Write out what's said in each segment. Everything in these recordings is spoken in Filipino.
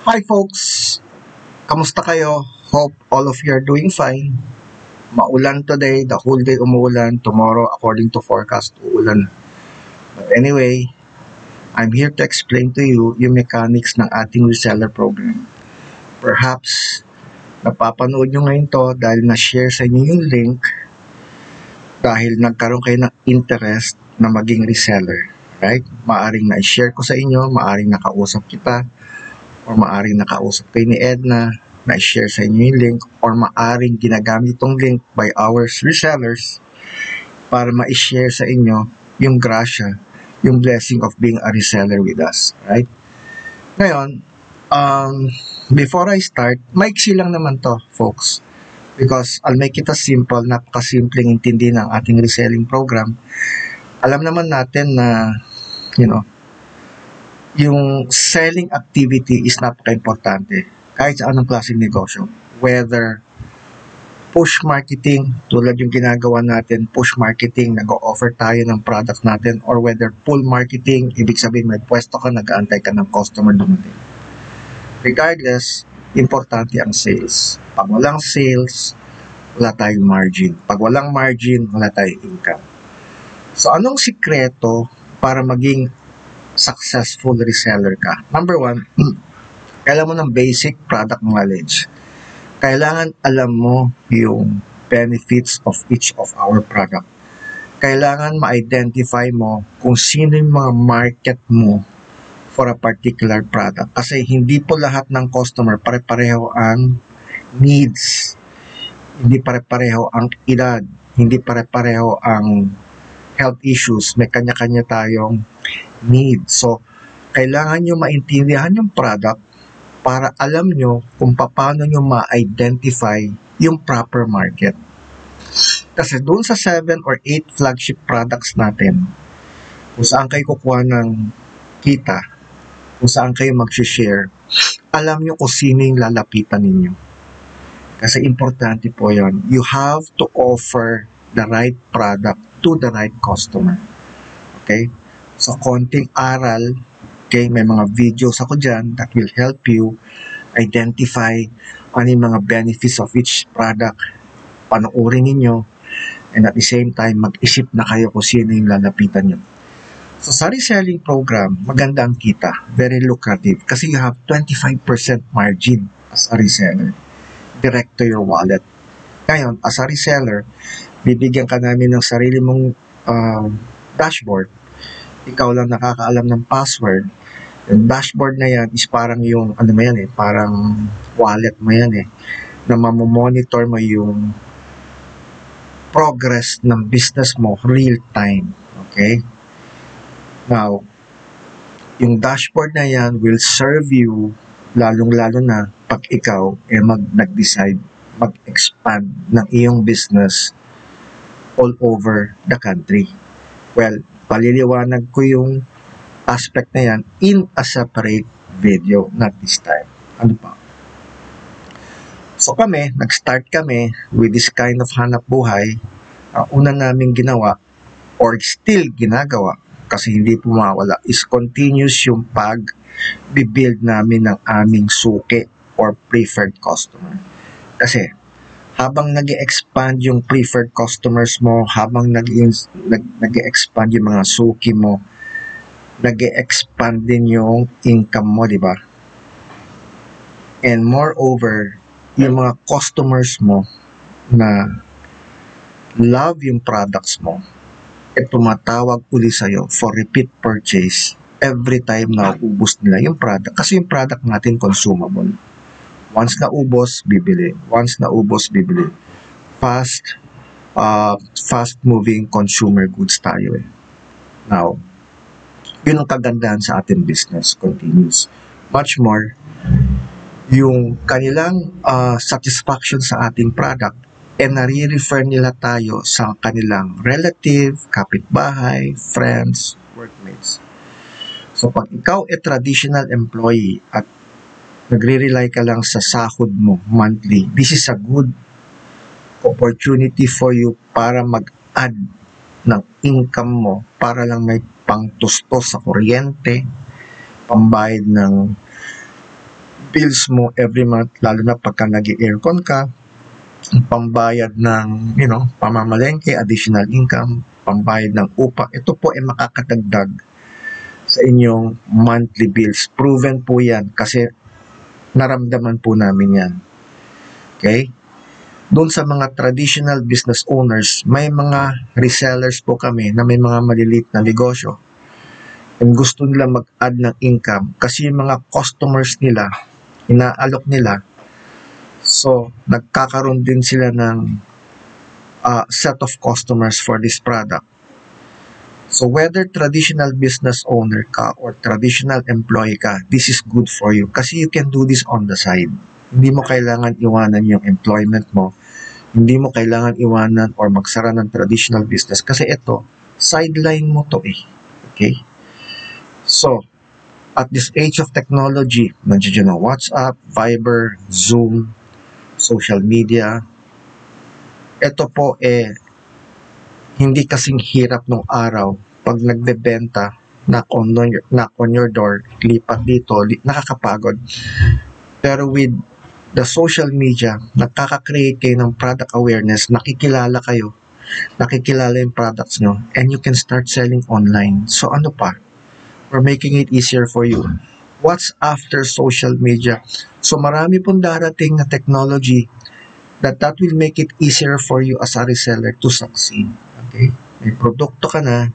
Hi folks! Kamusta kayo? Hope all of you are doing fine. Maulan today, the whole day umuulan. Tomorrow, according to forecast, uulan. But anyway, I'm here to explain to you yung mechanics ng ating reseller program. Perhaps, napapanood nyo ngayon to dahil na-share sa inyo yung link dahil nagkaroon kayo ng interest na maging reseller. Right? Maaring na-share ko sa inyo, maaring nakausap kita, or maaring nakausap kayo ni Edna, na-share sa inyo yung link, or maaring ginagamit itong link by our resellers para ma-share sa inyo yung grasya, yung blessing of being a reseller with us. Right? Ngayon, before I start, maiksi lang naman to, folks. Because I'll make it as simple, napakasimpleng intindi ng ating reselling program. Alam naman natin na, yung selling activity is napaka-importante kahit sa anong klaseng negosyo. Whether push marketing, tulad yung ginagawa natin, push marketing, nag-o-offer tayo ng product natin, or whether pull marketing, ibig sabihin may pwesto ka, nag-aantay ka ng customer dumating. Regardless, importante ang sales. Pag walang sales, wala tayong margin. Pag walang margin, wala tayong income. So, anong sikreto para maging successful reseller ka? Number one, kailangan mo ng basic product knowledge. Kailangan alam mo yung benefits of each of our product. Kailangan ma-identify mo kung sino yung mga market mo for a particular product. Kasi hindi po lahat ng customer pare-pareho ang needs. Hindi pare-pareho ang edad. Hindi pare-pareho ang health issues. May kanya-kanya tayong needs. So, kailangan nyo maintindihan yung product para alam nyo kung paano nyo ma-identify yung proper market. Kasi doon sa 7 or 8 flagship products natin, kung saan kayo kukuha ng kita, kung saan kayo mag-share, alam nyo kung sino yung lalapitan ninyo. Kasi importante po yon. You have to offer the right product to the right customer. Okay? So, konting aral, okay, may mga videos ako dyan that will help you identify ano yung mga benefits of each product, panoorin ninyo, and at the same time, mag-isip na kayo kung sino yung lalapitan nyo. So, sa reselling program, maganda ang kita, very lucrative, kasi you have 25% margin as a reseller, direct to your wallet. Ngayon, as a reseller, bibigyan ka namin ng sarili mong dashboard. Ikaw lang nakakaalam ng password. Yung dashboard na yan is parang yung, parang wallet mo yan na mamomonitor mo yung progress ng business mo real time. Okay? Now, yung dashboard na yan will serve you lalong-lalo na pag ikaw nag-decide mag-expand ng iyong business all over the country. Well, paliliwanag ko yung aspect na yan in a separate video, not this time. Ano pa? So nag-start kami with this kind of hanap buhay. Ang una namin ginawa, or still ginagawa, kasi hindi pumawala, is continuous yung pag-build namin ng aming suki or preferred customer. Kasi habang nag-expand yung preferred customers mo, habang nag-expand yung mga suki mo, nag-expand din yung income mo, di ba? And moreover, yung mga customers mo na love yung products mo, tumatawag uli sa'yo for repeat purchase every time na ubos nila yung product. Kasi yung product natin consumable. Once na ubos, bibili. Once na ubos, bibili. Fast-moving consumer goods tayo Now, yun ang kagandahan sa ating business continues. Much more, yung kanilang satisfaction sa ating product, nare-refer nila tayo sa kanilang relative, kapitbahay, friends, workmates. So, pag ikaw traditional employee at nagre-rely ka lang sa sahod mo monthly, this is a good opportunity for you para mag-add ng income mo para lang may pangtustos sa kuryente, pambayad ng bills mo every month, lalo na pagka nag-aircon ka, pambayad ng, pamamalengke, additional income, pambayad ng upa, ito po ay makakadagdag sa inyong monthly bills. Proven po yan kasi naramdaman po namin yan. Okay? Doon sa mga traditional business owners, may mga resellers po kami na may mga maliliit na negosyo. And gusto nila mag-add ng income kasi yung mga customers nila, inaalok nila. So, nagkakaroon din sila ng set of customers for this product. So, whether traditional business owner ka or traditional employee ka, this is good for you kasi you can do this on the side. Hindi mo kailangan iwanan yung employment mo. Hindi mo kailangan iwanan or magsara ng traditional business kasi ito, sideline mo to eh. Okay? So, at this age of technology, nandiyan na WhatsApp, Viber, Zoom, social media, ito po hindi kasing hirap nung araw pag nagbebenta, knock on your door, lipat dito, nakakapagod. Pero with the social media, nakaka-create kayo ng product awareness, nakikilala kayo, nakikilala yung products nyo, and you can start selling online. So ano pa? We're making it easier for you. What's after social media? So marami pong darating na technology that will make it easier for you as a reseller to succeed. Okay? May produkto ka na,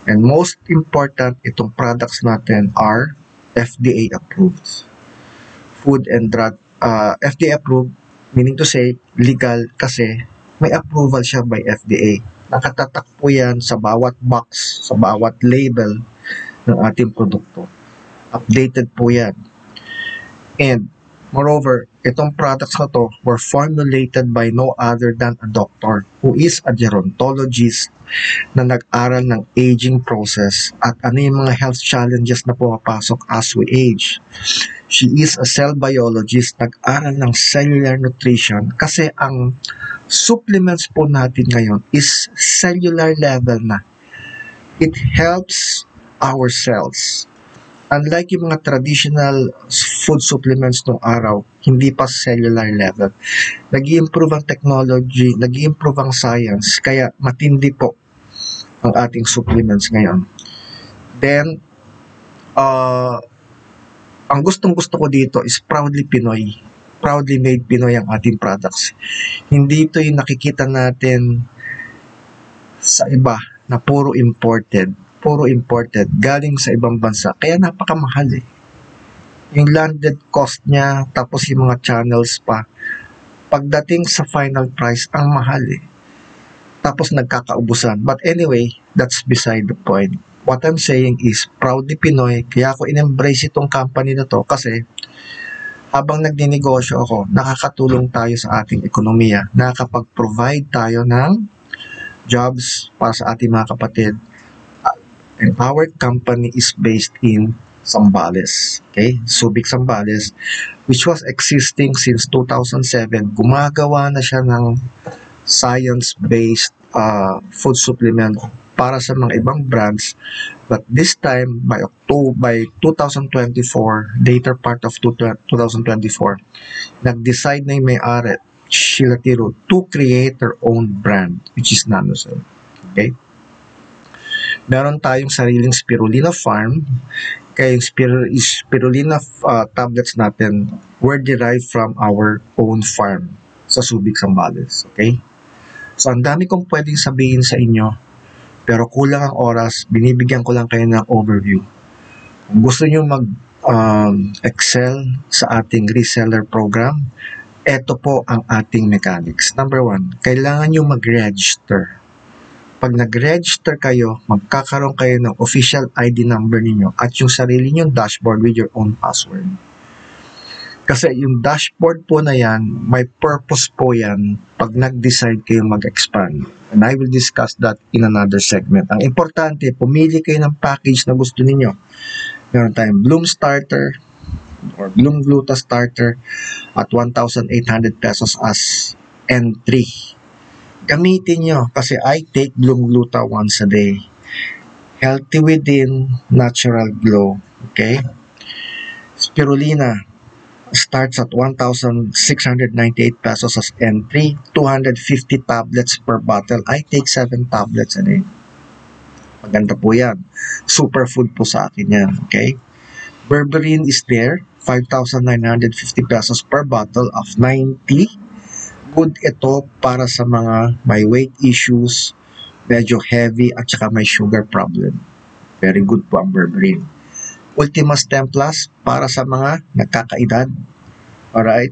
and most important, itong products natin are FDA approved. Food and drug FDA approved, meaning to say, legal kasi may approval siya by FDA. Nakatatak po yan sa bawat box, sa bawat label ng ating produkto. Updated po yan. And, moreover, itong products na to were formulated by no other than a doctor who is a gerontologist na nag-aral ng aging process at ano yung mga health challenges na pumapasok as we age. She is a cell biologist, nag-aral ng cellular nutrition kasi ang supplements po natin ngayon is cellular level na. It helps our cells. Unlike yung mga traditional food supplements nung araw, hindi pa cellular level. Nag-i-improve ang technology, nag-i-improve ang science, kaya matindi po ang ating supplements ngayon. Then, ang gustong-gusto ko dito is proudly Pinoy. Proudly made Pinoy ang ating products. Hindi ito yung nakikita natin sa iba na puro imported, galing sa ibang bansa. Kaya napakamahal eh. Yung landed cost niya, tapos yung mga channels pa. Pagdating sa final price, ang mahal eh. Tapos nagkakaubusan. But anyway, that's beside the point. What I'm saying is, proudly Pinoy, kaya ako in-embrace itong company na to kasi habang nagninegosyo ako, nakakatulong tayo sa ating ekonomiya, nakakapag-provide tayo ng jobs para sa ating mga kapatid. And our company is based in Zambales, okay? Subic, Zambales, which was existing since 2007. Gumagawa na siya ng science-based food supplement para sa mga ibang brands, but this time by 2024, later part of 2024, nag-decide na yung may-ari, Sheila Tiro, to create their own brand, which is NanoCell. Okay? Meron tayong sariling spirulina farm, kaya yung spirulina tablets natin were derived from our own farm sa Subic, Zambales. Okay? So, ang dami kong pwedeng sabihin sa inyo, pero kulang ang oras, binibigyan ko lang kayo ng overview. Kung gusto nyo mag-excel sa ating reseller program, ito po ang ating mechanics. Number 1, kailangan nyo mag-register. Pag nag-register kayo, magkakaroon kayo ng official ID number ninyo at yung sarili nyong dashboard with your own password. Kasi yung dashboard po na yan, may purpose po yan pag nag-decide kayo mag-expand. And I will discuss that in another segment. Ang importante, pumili kayo ng package na gusto ninyo. Meron tayong Bloom Starter or Bloom Gluta Starter at 1,800 pesos as entry. Gamitin nyo kasi I take Bloom Gluta once a day. Healthy within, natural glow. Okay? Spirulina. starts at 1,698 pesos as entry, 250 tablets per bottle. I take 7 tablets a day. Maganda po yan. Superfood po sa akin yan. Okay? Berberine is there, 5,950 pesos per bottle of 90. Good ito para sa mga may weight issues, medyo heavy, at saka may sugar problem. Very good po ang Berberine. Ultima Stem Plus para sa mga nagkakaedad. Alright?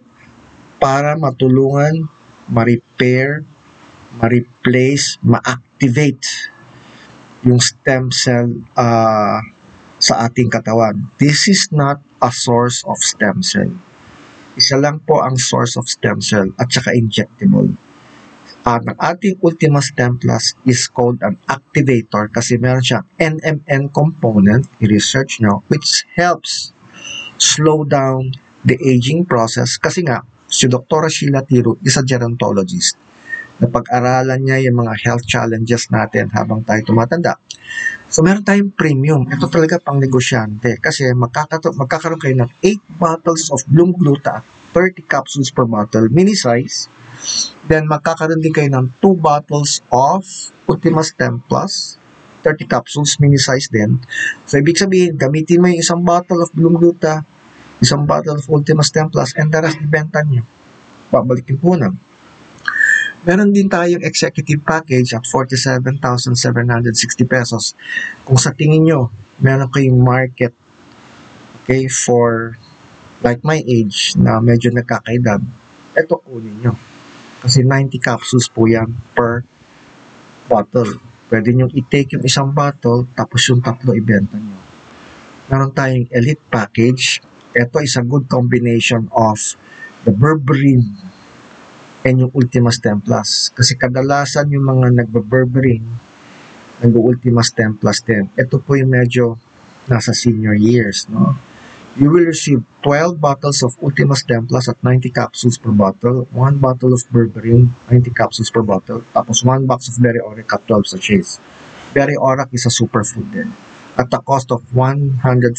Para matulungan, ma-repair, ma-replace, ma-activate yung stem cell sa ating katawan. This is not a source of stem cell. Isa lang po ang source of stem cell at saka injectable. Ang ating Ultima Stem Plus is called an activator kasi meron siyang NMN component, i-research nyo, which helps slow down the aging process. Kasi nga, si Dr. Sheila Tiro is a gerontologist. Napag-aralan niya yung mga health challenges natin habang tayo tumatanda. So, meron tayong premium. Ito talaga pang negosyante kasi magkakaroon kayo ng 8 bottles of Bloom Gluta, 30 capsules per bottle, mini size. Then, magkakaroon din kayo ng 2 bottles of Ultima Stem Plus, 30 capsules, mini size din. So, ibig sabihin, gamitin mo yung isang bottle of Bloom Gluta, isang bottle of Ultima Stem Plus, and the rest, ibenta nyo. Babalikin po na. Meron din tayong executive package at 47,760 pesos. Kung sa tingin nyo, meron kayong market, okay, for like my age na medyo nagkakaedad, ito kunin nyo. Kasi 90 capsules po yan per bottle. Pwede nyo i-take yung isang bottle, tapos yung tatlo ibenta nyo. Meron tayong elite package. Ito is a good combination of the Berberine and yung Ultima Stem Plus. Kasi kadalasan yung mga nagbe-Berberine, nag-Ultima Stem Plus din. Ito po yung medyo nasa senior years, no? You will receive 12 bottles of Ultima Stem Plus at 90 capsules per bottle, 1 bottle of Berberine, 90 capsules per bottle, tapos 1 box of Berry Orac at 12 sachets. Berry Orac is a superfood din, at the cost of 149,000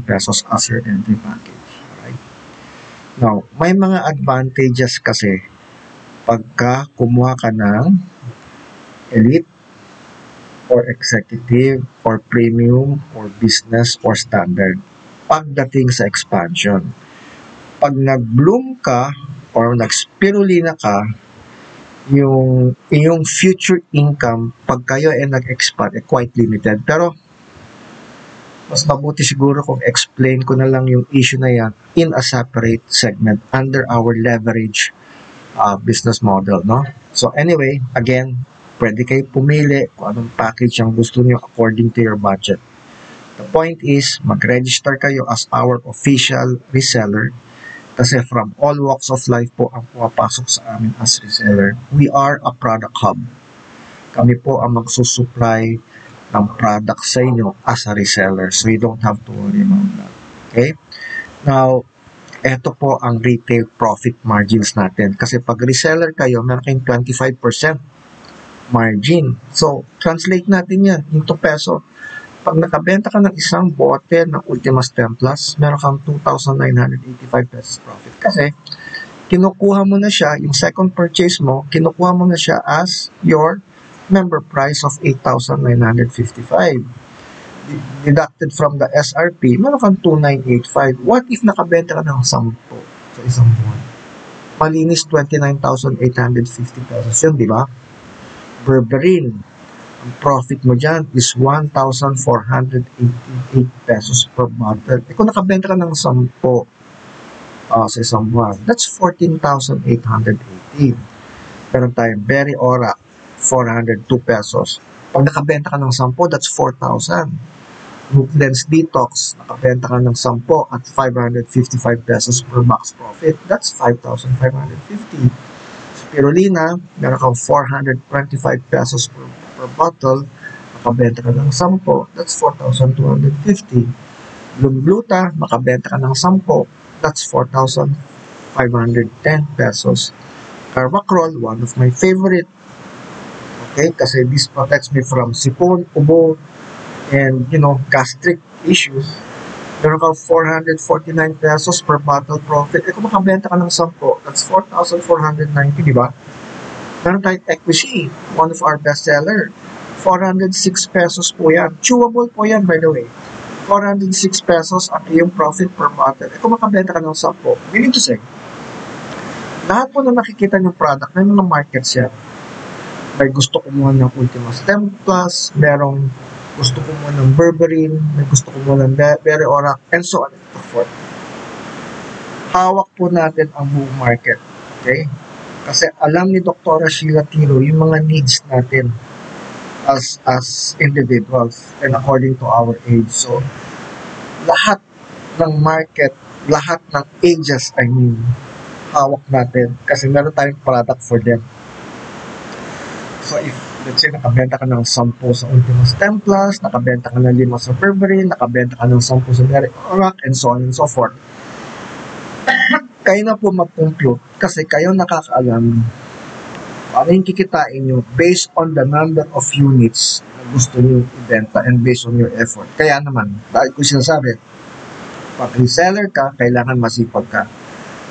pesos as your entry package. Alright? Now, may mga advantages kasi pagka kumuha ka ng elite, or executive, or premium, or business, or standard pagdating sa expansion. Pag nag-bloom ka or nag-spirulina ka, yung iyong future income pag kayo ay nag-expand quite limited. Pero mas mabuti siguro kung explain ko na lang yung issue na yan in a separate segment under our leverage business model, no? So anyway, again, pwede kayo pumili kung anong package ang gusto niyo according to your budget. The point is, mag-register kayo as our official reseller kasi from all walks of life po ang pumapasok sa amin as reseller. We are a product hub. Kami po ang magsusupply ng product sa inyo as a reseller. So, you don't have to worry about that. Okay? Now, eto po ang retail profit margins natin. Kasi pag reseller kayo, meron kayong 25% margin. So, translate natin yan into peso. Pag nakabenta ka ng isang bote ng Ultima Stem Plus, meron kang 2,985 pesos profit. Kasi, kinukuha mo na siya, yung second purchase mo, kinukuha mo na siya as your member price of 8,955. Deducted from the SRP, meron kang 2,985. What if nakabenta ka ng 10 sa isang buwan? Malinis 29,850 pesos yun, di ba? Berberine, ang profit mo dyan is 1,488 pesos per bottle. Kung nakabenta ka ng 10 sa isang buwan, that's 14,880. Meron tayong Berry Orac, 402 pesos. Pag nakabenta ka ng 10, that's 4,000. Nutrients Detox, nakabenta ka ng 10 at 555 pesos per box profit, that's 5,550. Spirulina, meron kang 425 pesos per bottle, makabenta ka ng 10, that's 4,250. Lumgluta, makabenta ka ng 10, that's 4,510 pesos. Carvacrol, one of my favorite. Okay, kasi this protects me from sipon, ubo, and gastric issues. Meron kang 449 pesos per bottle profit. Kung makabenta ka ng 10, that's 4,490, di ba? Meron tayong Equishy, one of our bestseller. 406 pesos po yan. Chewable po yan, by the way. 406 pesos ang iyong profit per bottle. Kung makabenta ka ng 10, meaning to say, lahat po na nakikita ng product, may mga markets yan. May gusto kumuha ng Ultima Stem Plus, merong gusto kumuha ng Berberine, may gusto kumuha ng Berry Orac, and so on and so forth. Hawak po natin ang buong market. Okay? Kasi alam ni Dr. Sheila Tiro yung mga needs natin as individuals and according to our age. So, lahat ng market, lahat ng ages, I mean, hawak natin kasi meron tayong product for them. So if let's say nakabenta ka ng 10 sa Ultima Stem Plus, nakabenta ka ng 5 sa Berberine, nakabenta ka ng 10 sa Berry Orac, and so on and so forth, kayo na po mag-compute kasi kayo nakakaalam ano yung kikitain nyo based on the number of units na gusto nyo ibenta and based on your effort. Kaya naman, dahil ko sinasabi, pag reseller ka, kailangan masipag ka.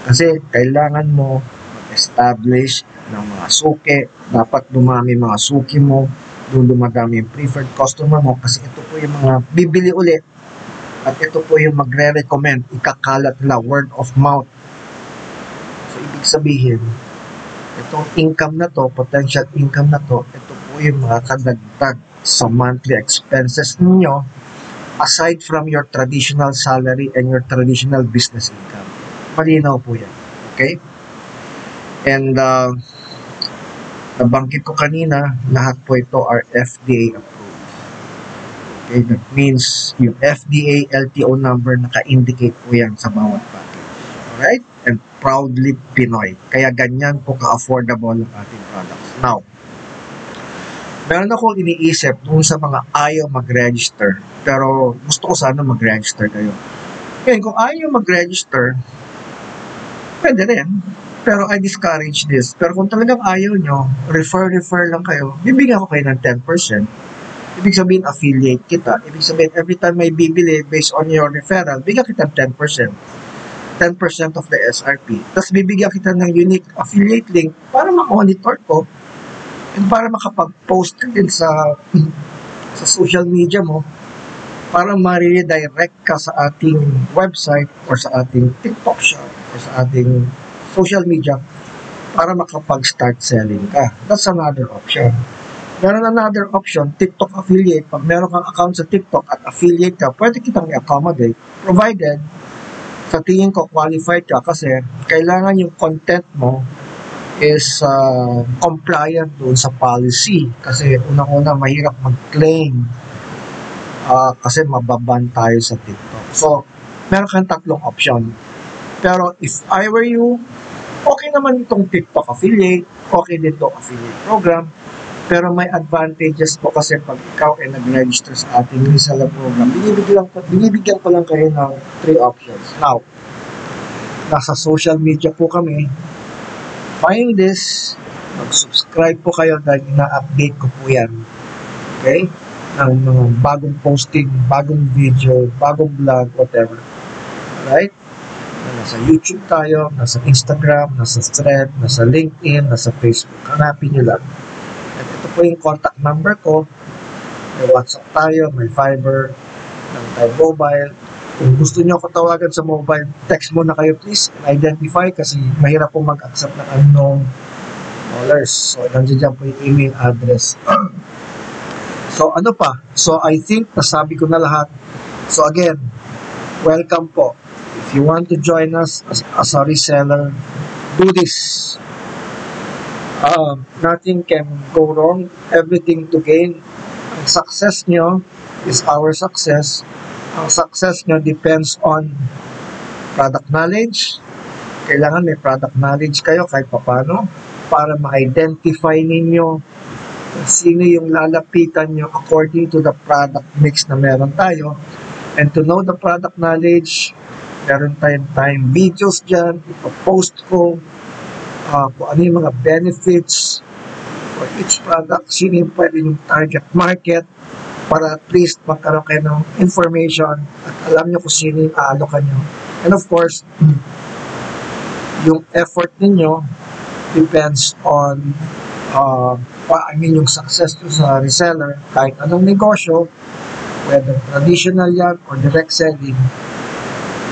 Kasi kailangan mo mag-establish ng mga suki, dapat dumami mga suki mo, doon dumadami yung preferred customer mo kasi ito po yung mga bibili ulit at ito po yung magre-recommend, ikakalat nila, word of mouth. So, ibig sabihin, itong income na to, potential income na to, ito po yung mga kadagdag sa monthly expenses ninyo aside from your traditional salary and your traditional business income. Malinaw po yan. Okay? And nabanggit ko kanina, lahat po ito are FDA approved. Okay? That means yung FDA LTO number naka-indicate po yan sa bawat package. Alright? And proudly Pinoy. Kaya ganyan po ka-affordable ang ating products. Now, meron akong iniisip dun sa mga ayaw mag-register. Pero gusto ko sana mag-register kayo. Kaya kung ayaw mag-register, pwede rin. Pero I discourage this. Pero kung talagang ayaw nyo, refer lang kayo, bibigyan ko kayo ng 10%. Ibig sabihin, affiliate kita. Ibig sabihin, every time may bibili based on your referral, bigyan kita 10%. 10% of the SRP. Tapos bibigyan kita ng unique affiliate link para ma-monitor ko and para makapag-post ka din sa social media mo para ma-redirect ka sa ating website or sa ating TikTok shop or sa ating social media para makapag-start selling ka. That's another option. Meron another option, TikTok affiliate. Pag meron kang account sa TikTok at affiliate ka, pwede kitang i-accommodate provided sa tingin ko qualified ka kasi kailangan yung content mo is compliant doon sa policy kasi unang-una mahirap mag-claim kasi mababan tayo sa TikTok. So, meron kang tatlong option. Pero if I were you, okay naman itong TikTok affiliate, okay din itong affiliate program, pero may advantages po kasi pag ikaw ay nag-register sa ating reseller program, binibigyan ko lang kayo ng 3 options. Now, nasa social media po kami. Find this, mag-subscribe po kayo dahil ina-update ko po yan. Okay? Ng mga bagong posting, bagong video, bagong vlog, whatever. Alright? Nasa YouTube tayo, nasa Instagram, nasa Thread, nasa LinkedIn, nasa Facebook. Hanapin nyo lang. At ito po yung contact number ko. May WhatsApp tayo, may Viber, may mobile. Kung gusto nyo ako tawagan sa mobile, text muna kayo please. Identify kasi mahirap po mag-accept ng unknown callers. So, nandiyan po yung email address. So, ano pa? So, I think nasabi ko na lahat. So, again, welcome po. If you want to join us as a reseller, do this. Nothing can go wrong. Everything to gain. Ang success nyo is our success. Ang success nyo depends on product knowledge. Kailangan may product knowledge kayo kahit papano para ma-identify ninyo kung sino yung lalapitan nyo according to the product mix na meron tayo. And to know the product knowledge, meron tayong time videos dyan, ipapost ko kung ano yung mga benefits for each product, sino yung pwede yung target market, para at least magkaroon kayo ng information at alam nyo kung sino yung aalokan nyo. And of course, yung effort ninyo depends on yung success nyo sa reseller. Kahit anong negosyo, whether traditional yan or direct selling,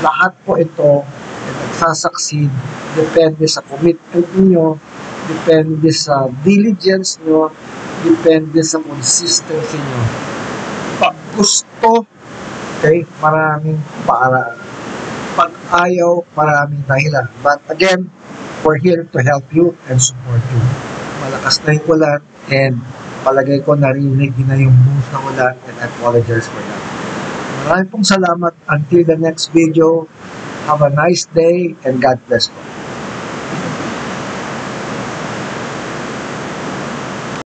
lahat po ito ay nagsasucceed depende sa commitment niyo, depende sa diligence nyo, depende sa consistency nyo. Pag gusto, okay, maraming para. Pag ayaw, maraming dahilan. But again, we're here to help you and support you. Malakas na yung ulan and palagay ko narinig na yung booms na ulan and I apologize for that. Maraming pong salamat. Until the next video, have a nice day and God bless you.